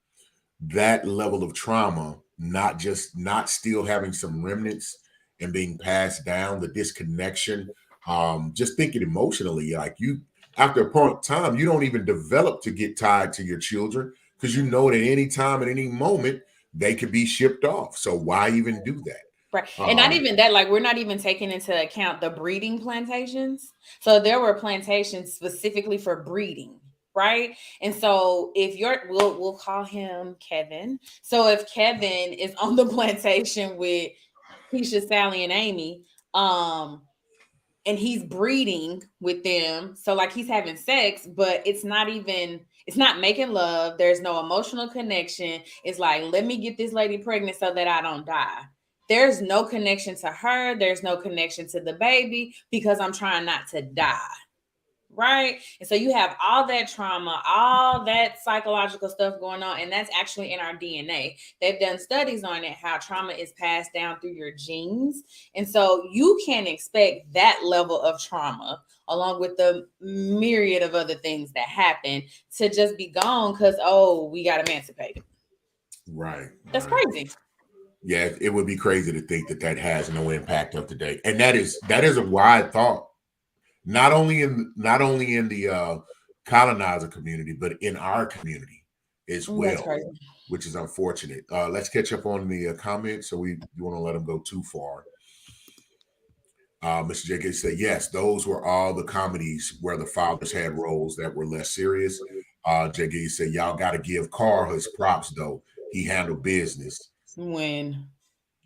that level of trauma, not still having some remnants and being passed down, the disconnection, just thinking emotionally, like you after a point in time, you don't even develop to get tied to your children because you know that any time at any moment they could be shipped off. So why even do that? Right. And not Um, even that, like, we're not even taking into account the breeding plantations. So there were plantations specifically for breeding, right? And so if you're we'll call him Kevin. So if Kevin is on the plantation with Keisha, Sally, and Amy, um, and he's breeding with them, so like he's having sex, but it's not making love, there's no emotional connection. It's like, let me get this lady pregnant so that I don't die. There's no connection to her, there's no connection to the baby because I'm trying not to die, right? And so you have all that trauma, all that psychological stuff going on, and that's actually in our DNA. They've done studies on it, how trauma is passed down through your genes. And so you can expect that level of trauma, along with the myriad of other things that happen, to just be gone because, oh, we got emancipated. right, That's right. crazy. Yeah, it would be crazy to think that that has no impact of today, and that is a wide thought. Not only in the colonizer community, but in our community as That's well, crazy. which is unfortunate. Let's catch up on the comments. So we you want to let them go too far. Mr. Jenkins said, yes, those were all the comedies where the fathers had roles that were less serious. Jenkins said, y'all got to give Carl his props, though. He handled business. When?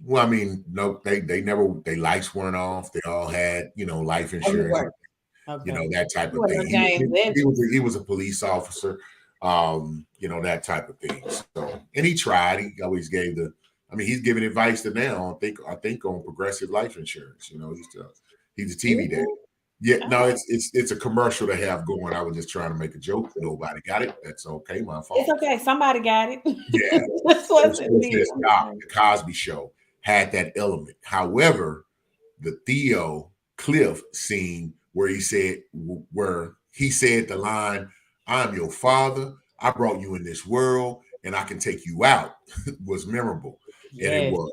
Well, I mean, no, they never, they lights weren't off. They all had, life Oh, he insurance, worked. Okay. that type He of thing. wasn't James Edges. He was a police officer, that type of thing. So, and he tried. He always gave he's giving advice to now. I think on progressive life insurance. He's a TV Is dad. it? Yeah, no, Oh. it's a commercial to have going. I was just trying to make a joke. Nobody got it. That's okay. My It's fault. okay. Somebody got it. Yeah. This wasn't So me. says, Doc, the Cosby Show had that element. However, the Theo Cliff scene where he said the line, "I'm your father. I brought you in this world, and I can take you out," was memorable, and it Yes. was,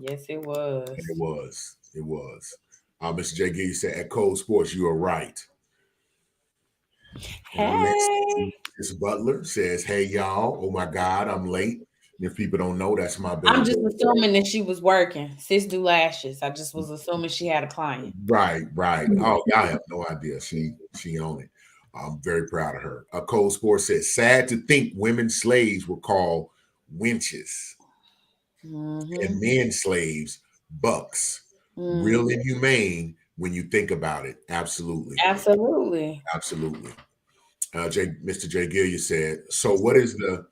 Yes, it was. and it was, it was. Mr. J. Gee said at Cold Sports, you are right. And Hey. Miss Butler says, "Hey y'all, oh my God, I'm late. And if people don't know, that's my I'm baby just girl." assuming that she was working. Sis do lashes. I just was assuming she had a client. Right, right. Oh, y'all have no idea. She owned it. I'm very proud of her. Cold Sports says, sad to think women slaves were called wenches and Mm-hmm. men slaves bucks. Real Mm-hmm. inhumane, when you think about it. Absolutely. Absolutely. Absolutely. Mr. J. Gilliard said, so what is the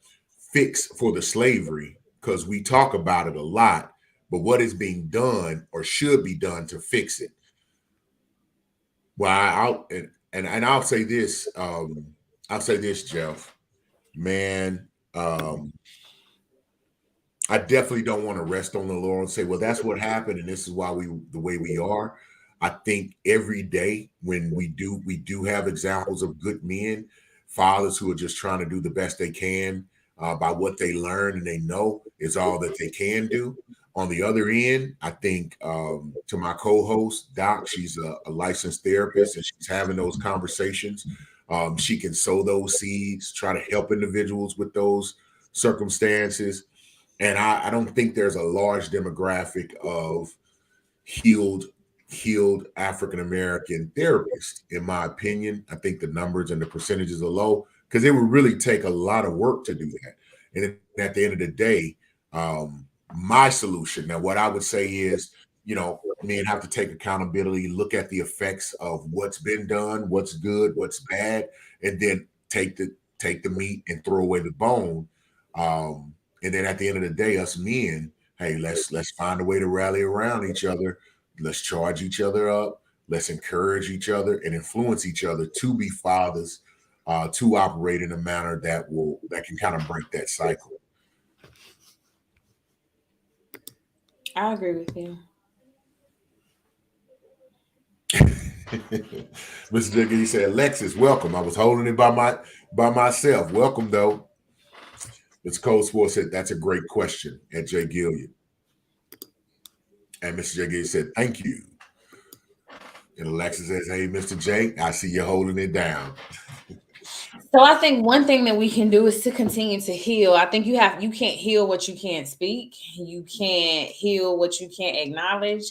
fix for the slavery? Because we talk about it a lot, but what is being done or should be done to fix it? Well, I'll say this. I'll say this, Jeff. Man, I definitely don't want to rest on the laurel and say, well, that's what happened, and this is why we the way we are. I think every day when we do have examples of good men, fathers who are just trying to do the best they can by what they learn and they know is all that they can do. On the other end, I think to my co-host Doc, she's a licensed therapist and she's having those conversations. She can sow those seeds, try to help individuals with those circumstances. And I don't think there's a large demographic of healed African American therapists, in my opinion. I think the numbers and the percentages are low because it would really take a lot of work to do that. And at the end of the day, my solution now, what I would say is, men have to take accountability, look at the effects of what's been done, what's good, what's bad, and then take the meat and throw away the bone. And then at the end of the day, us men, hey, let's find a way to rally around each other. Let's charge each other up. Let's encourage each other and influence each other to be fathers, to operate in a manner that can kind of break that cycle. I agree with you. Mr. Dickey said, Alexis, welcome. I was holding it by myself. Welcome, though. Mr. Cold Sports said, that's a great question at J. Gilliard. And Mr. J. Gilliard said, thank you. And Alexis says, hey, Mr. J, I see you holding it down. So I think one thing that we can do is to continue to heal. I think you can't heal what you can't speak. You can't heal what you can't acknowledge.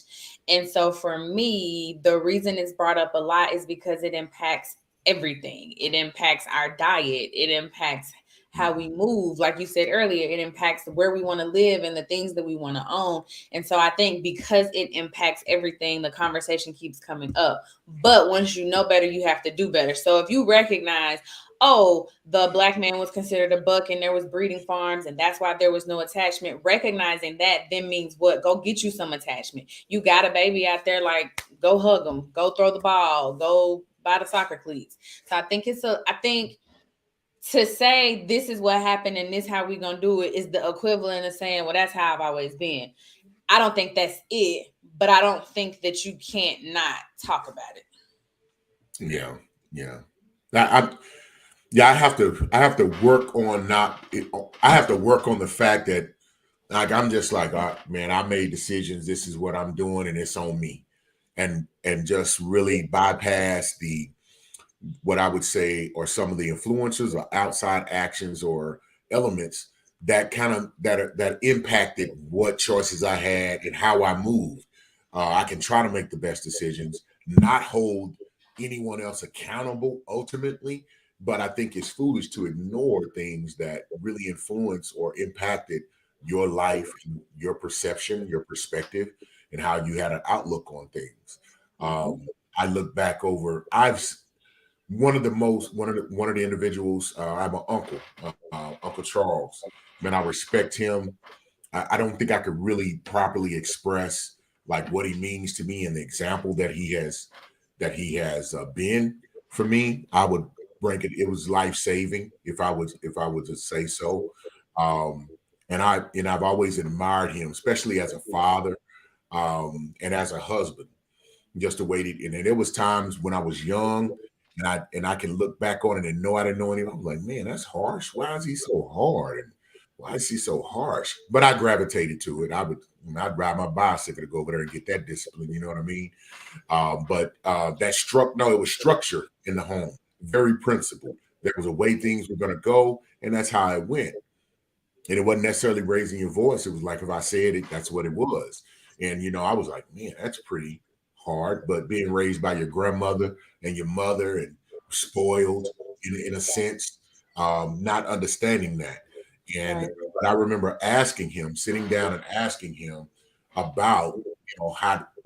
And so for me, the reason it's brought up a lot is because it impacts everything. It impacts our diet. It impacts how we move. Like you said earlier, it impacts where we want to live and the things that we want to own. And so I think because it impacts everything, the conversation keeps coming up. But once you know better, you have to do better. So if you recognize, oh, the Black man was considered a buck and there was breeding farms and that's why there was no attachment. Recognizing that then means what? Go get you some attachment. You got a baby out there, like go hug them, go throw the ball, go buy the soccer cleats. So I think to say this is what happened and this how we gonna do it is the equivalent of saying, well, that's how I've always been. I don't think that's it, but I don't think that you can't not talk about it. Yeah. I have to work on I have to work on the fact that like I'm just like, man, I made decisions. This is what I'm doing, and it's on me, and just really bypass what I would say or some of the influences or outside actions or elements that that impacted what choices I had and how I moved. I can try to make the best decisions, not hold anyone else accountable ultimately, but I think it's foolish to ignore things that really influence or impacted your life, your perception, your perspective, and how you had an outlook on things. I look back over. One of the individuals. I have an uncle, Uncle Charles. Man, I respect him. I don't think I could really properly express like what he means to me and the example that he has been for me. I would rank it. It was life saving if I was to say so. And I've always admired him, especially as a father and as a husband. Just the way and there was times when I was young and I can look back on it and know I didn't know anything. I'm like, man, that's harsh. Why is he so hard? And why is he so harsh? But I gravitated to it. I'd ride my bicycle to go over there and get that discipline. You know what I mean? But it was structure in the home, very principled. There was a way things were going to go, and that's how it went. And it wasn't necessarily raising your voice. It was like if I said it, that's what it was. And I was like, man, that's pretty hard. But being raised by your grandmother and your mother and spoiled in a sense, not understanding that. And but I remember sitting down and asking him about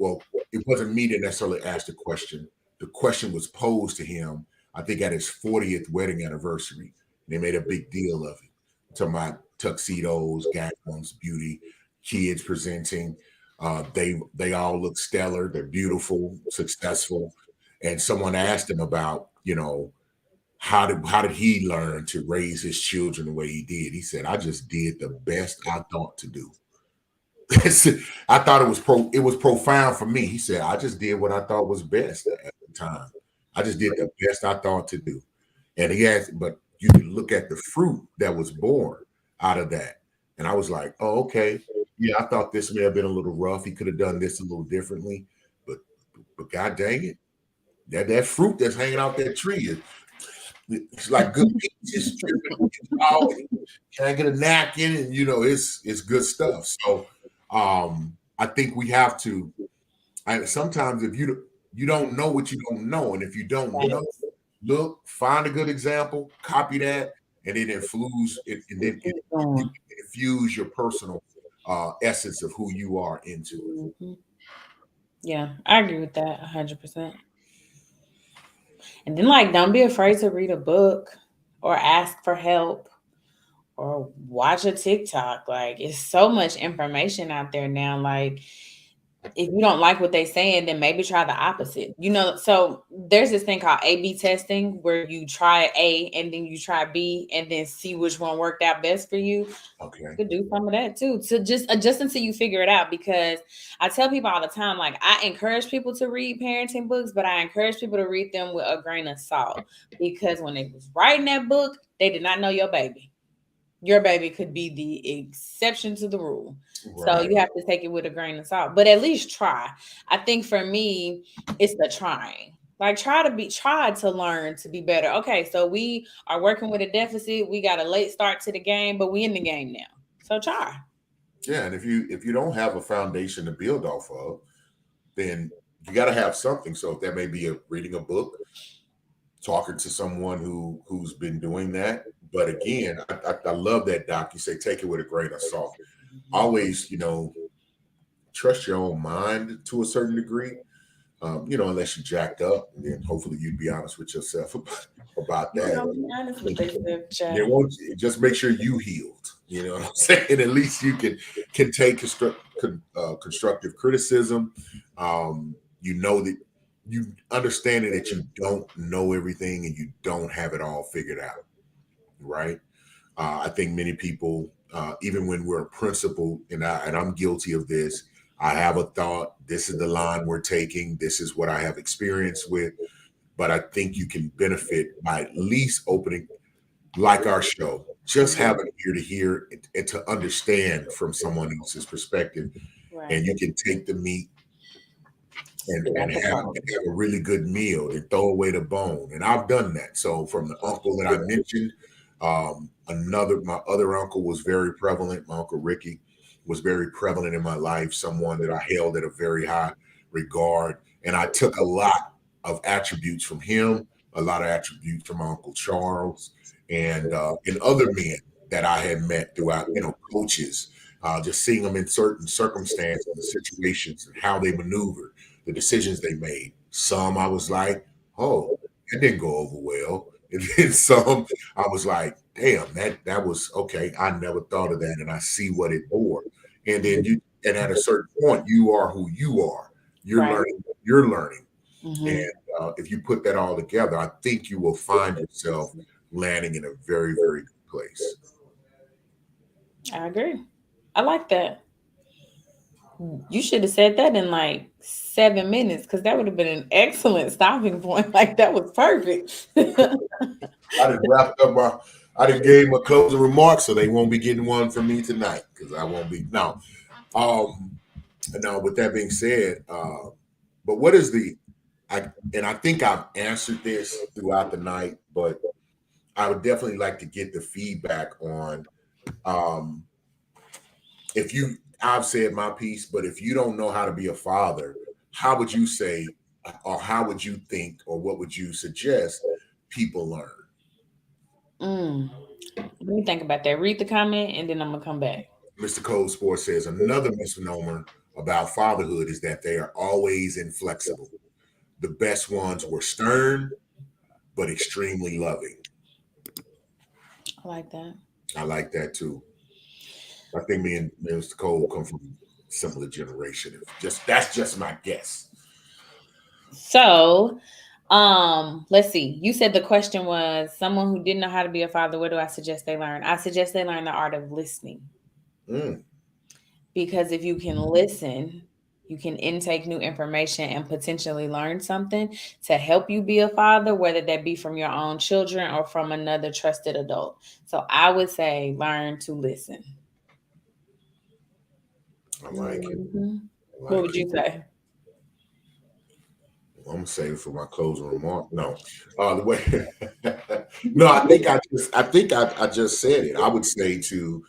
well, it wasn't me that necessarily asked the question. The question was posed to him, I think, at his 40th wedding anniversary. They made a big deal of it. Talking about tuxedos, gowns, beauty, kids presenting. They all look stellar. They're beautiful, successful. And someone asked him about, how did he learn to raise his children the way he did? He said, I just did the best I thought to do. I thought it was profound for me. He said, I just did what I thought was best at the time. I just did the best I thought to do. And he asked, but you can look at the fruit that was born out of that. And I was like, oh, okay. Yeah, I thought this may have been a little rough. He could have done this a little differently. But God dang it. That fruit that's hanging out that tree it's like good peaches. Can I get a napkin? And it's good stuff. So I think we have to. Sometimes if you don't know what you don't know, and if you don't know, look, find a good example, copy that, and then you infuse your personal essence of who you are into it. Mm-hmm. Yeah, I agree with that 100%. And then, like, don't be afraid to read a book or ask for help or watch a TikTok. Like, it's so much information out there now. Like, if you don't like what they're saying, then maybe try the opposite. So there's this thing called A/B testing where you try A and then you try B and then see which one worked out best for you. Okay. You could do some of that too. To just adjust until you figure it out. Because I tell people all the time, like, I encourage people to read parenting books, but I encourage people to read them with a grain of salt. Because when they was writing that book, they did not know your baby. Your baby could be the exception to the rule. Right. So you have to take it with a grain of salt, but at least try. I think for me, it's the trying. Like, try to learn to be better. Okay, so we are working with a deficit. We got a late start to the game, but we in the game now. So try. Yeah, and if you don't have a foundation to build off of, then you got to have something. So if that may be reading a book, talking to someone who's been doing that. But again, I love that, Doc. You say take it with a grain of salt. Always, trust your own mind to a certain degree. Unless you're jacked up, and then hopefully you'd be honest with yourself about that. Be honest with yourself, Jack. Just make sure you healed. You know what I'm saying? At least you can take constructive criticism. That you understanding that you don't know everything and you don't have it all figured out, right? I think many people, even when we're a principal, and I'm guilty of this, I have a thought, this is the line we're taking, this is what I have experience with, but I think you can benefit by at least opening, like our show, just have an ear to hear and to understand from someone else's perspective. Right. And you can take the meat and have a really good meal and throw away the bone. And I've done that. So from the uncle that I mentioned, my other uncle was very prevalent. My Uncle Ricky was very prevalent in my life, someone that I held at a very high regard. And I took a lot of attributes from him, a lot of attributes from my Uncle Charles and other men that I had met throughout, coaches, just seeing them in certain circumstances and situations and how they maneuvered, the decisions they made. Some I was like, oh, that didn't go over well. And then some I was like, damn, that was okay. I never thought of that. And I see what it bore. And then at a certain point, you are who you are. You're learning. Mm-hmm. And if you put that all together, I think you will find yourself landing in a very, very good place. I agree. I like that. You should have said that in like 7 minutes, because that would have been an excellent stopping point. Like, that was perfect. I done wrapped up I done gave my closing remarks, so they won't be getting one from me tonight because I won't be. Now, with that being said, but what is I think I've answered this throughout the night, but I would definitely like to get the feedback on I've said my piece, but if you don't know how to be a father, how would you say, or how would you think, or what would you suggest people learn? Let me think about that. Read the comment and then I'm going to come back. Mr. Cold Sports says, another misnomer about fatherhood is that they are always inflexible. The best ones were stern, but extremely loving. I like that. I like that too. I think me and Mr. Cole come from similar generation. Just that's just my guess. So, let's see. You said the question was someone who didn't know how to be a father. What do I suggest they learn? I suggest they learn the art of listening. Mm. Because if you can listen, you can intake new information and potentially learn something to help you be a father, whether that be from your own children or from another trusted adult. So I would say learn to listen. I like it. Mhm. I What like would it. you say? I'm gonna save it for my closing remark. No, the way. No, I just said it. I would say to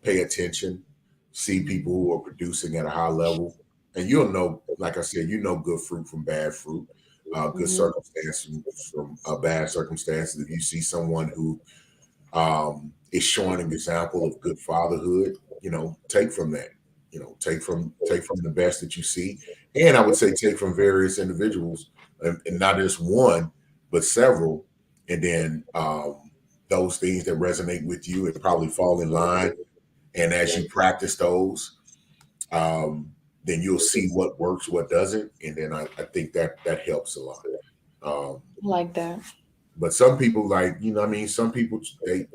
pay attention, see people who are producing at a high level, and you'll know. Like I said, you know good fruit from bad fruit, good Mhm. circumstance from bad circumstances. If you see someone who is showing an example of good fatherhood, take from that. Take from the best that you see, and I would say take from various individuals, and not just one, but several, and then those things that resonate with you and probably fall in line. And as you practice those, then you'll see what works, what doesn't, and then I think that helps a lot. Um, I like that. but some people, like I mean, some people they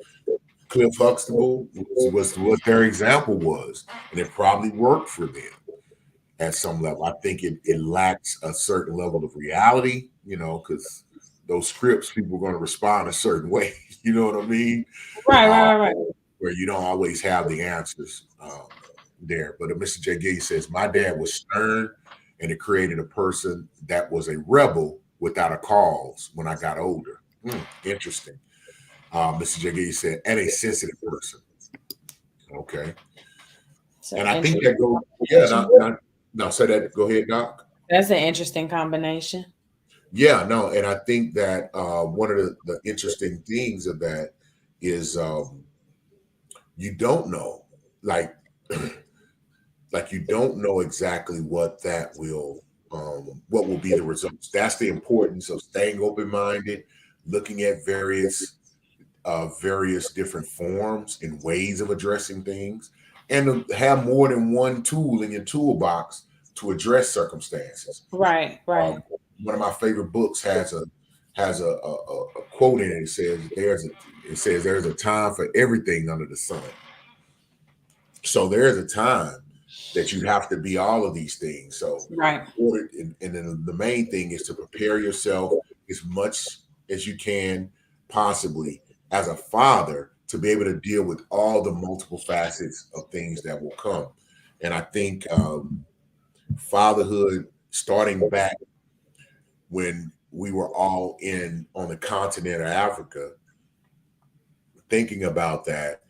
Cliff Huxtable was what their example was, and it probably worked for them at some level. I think it lacks a certain level of reality, because those scripts, people are going to respond a certain way. You know what I mean? Right, Uh, right, right, right. where you don't always have the answers there. But Mr. J. Gay says, my dad was stern, and it created a person that was a rebel without a cause when I got older. Interesting. Mr. J. Gay said, and a sensitive person. Okay. So And I think interesting that goes, yeah, combination. now say that, go ahead, Doc. That's an interesting combination. Yeah, no, and I think that one of the interesting things of that is you don't know, like, like you don't know exactly what will be the results. That's the importance of staying open minded, looking at various different forms and ways of addressing things, and to have more than one tool in your toolbox to address circumstances. Right, right. Um, One of my favorite books has a quote in it. It says there's a time for everything under the sun. So there's a time that you have to be all of these things. So, Right. and then the main thing is to prepare yourself as much as you can possibly as a father to be able to deal with all the multiple facets of things that will come. And I think fatherhood, starting back when we were all in on the continent of Africa, thinking about that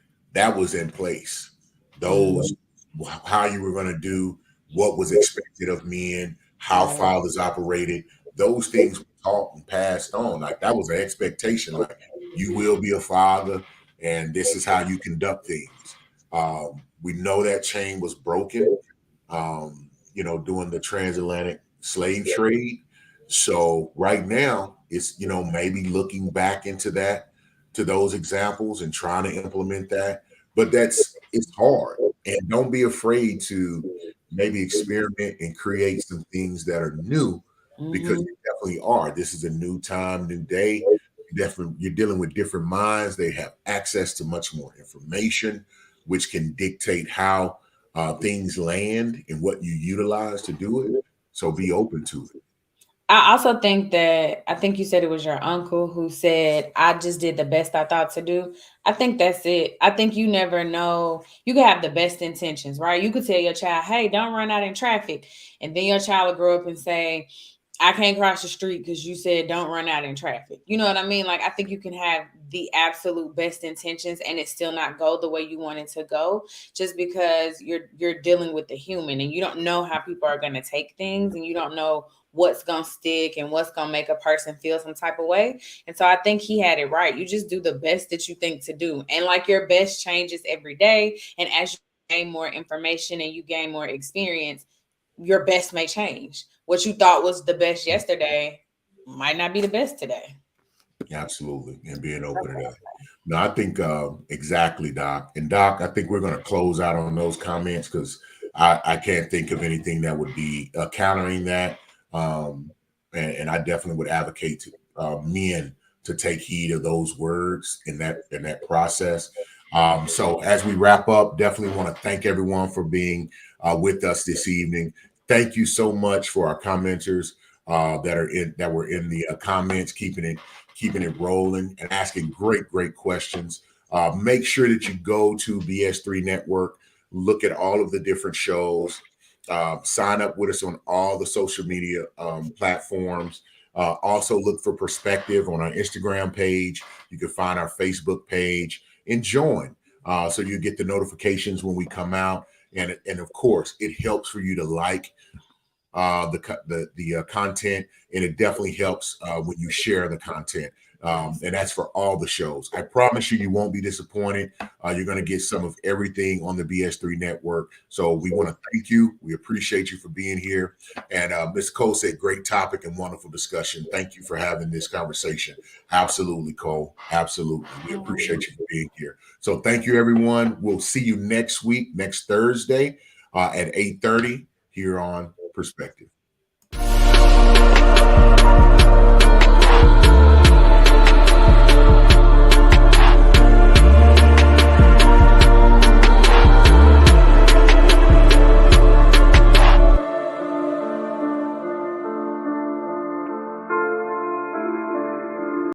was in place. Mm, Those how you were going to do, what was expected of men, how right. fathers operated, those things were taught and passed on. Like that was an expectation. Like you will be a father, and this is how you conduct things. We know that chain was broken, during the transatlantic slave trade. So right now, it's maybe looking back into that, to those examples and trying to implement that. But it's hard, and don't be afraid to maybe experiment and create some things that are new, because Hmm. you definitely are. This is a new time, new day. You're dealing with different minds. They have access to much more information, which can dictate how things land and what you utilize to do it. So be open to it. I also think that I think you said it was your uncle who said, I just did the best I thought to do. I think that's it. I think you never know. You can have the best intentions, right? You could tell your child, hey, don't run out in traffic. And then your child will grow up and say, I can't cross the street because you said don't run out in traffic. You know what I mean? Like I think you can have the absolute best intentions and it still not go the way you want it to go, just because you're dealing with the human and you don't know how people are gonna take things and you don't know what's gonna stick and what's gonna make a person feel some type of way. And so I think he had it right. You just do the best that you think to do. And like your best changes every day. And as you gain more information and you gain more experience, your best may change. What you thought was the best yesterday might not be the best today. Absolutely. And being open to that. No, I think exactly, Doc. And Doc, I think we're going to close out on those comments because I can't think of anything that would be countering that. And I definitely would advocate to men to take heed of those words in that process. So as we wrap up, definitely want to thank everyone for being with us this evening. Thank you so much for our commenters that were in the comments, keeping it rolling and asking great questions. Make sure that you go to BS3 Network, look at all of the different shows, sign up with us on all the social media platforms. Also look for Perspective on our Instagram page. You can find our Facebook page and join so you get the notifications when we come out. And of course, it helps for you to like the content, and it definitely helps when you share the content. And that's for all the shows. I promise you won't be disappointed. You're going to get some of everything on the BS3 Network. So we want to thank you. We appreciate you for being here. And Ms. Cole said, great topic and wonderful discussion. Thank you for having this conversation. Absolutely, Cole. Absolutely. We appreciate you for being here. So thank you, everyone. We'll see you next week, next Thursday at 8:30 here on Perspective.